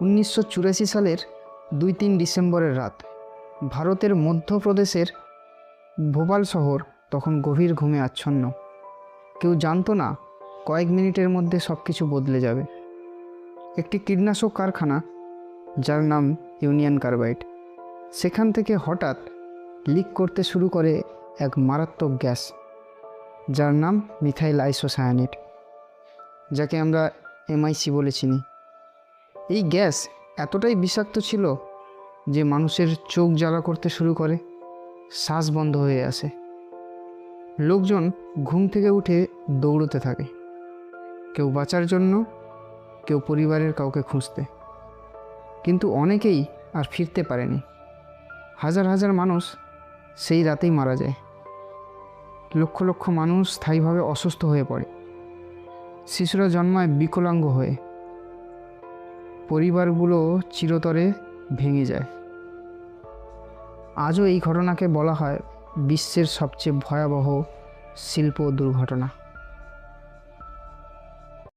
1984 সালের 2-3 ডিসেম্বরের রাত। ভারতের মধ্যপ্রদেশের ভোপাল শহর তখন গভীর ঘুমে আচ্ছন্ন। কেউ জানতো না কয়েক মিনিটের মধ্যে সব কিছু বদলে যাবে। একটি কীটনাশক কারখানা, যার নাম ইউনিয়ন কার্বাইড, সেখান থেকে হঠাৎ লিক করতে শুরু করে এক মারাত্মক গ্যাস, যার নাম মিথাইল আইসোসায়ানেট, যাকে আমরা MIC বলে চিনি। এই গ্যাস এতটাই বিষাক্ত ছিল যে মানুষের চোখ জ্বালা করতে শুরু করে, শ্বাস বন্ধ হয়ে আসে। লোকজন ঘুম থেকে উঠে দৌড়তে থাকে, কেউ বাঁচার জন্য, কেউ পরিবারের কাউকে খুঁজতে। কিন্তু অনেকেই আর ফিরতে পারেনি। হাজার হাজার মানুষ সেই রাতেই মারা যায়। লক্ষ লক্ষ মানুষ স্থায়ীভাবে অসুস্থ হয়ে পড়ে। শিশুরা জন্মায় বিকলাঙ্গ হয়ে। পরিবারগুলো চিরতরে ভেঙে যায়। আজও এই ঘটনাকে বলা হয় বিশ্বের সবচেয়ে ভয়াবহ শিল্প দুর্ঘটনা।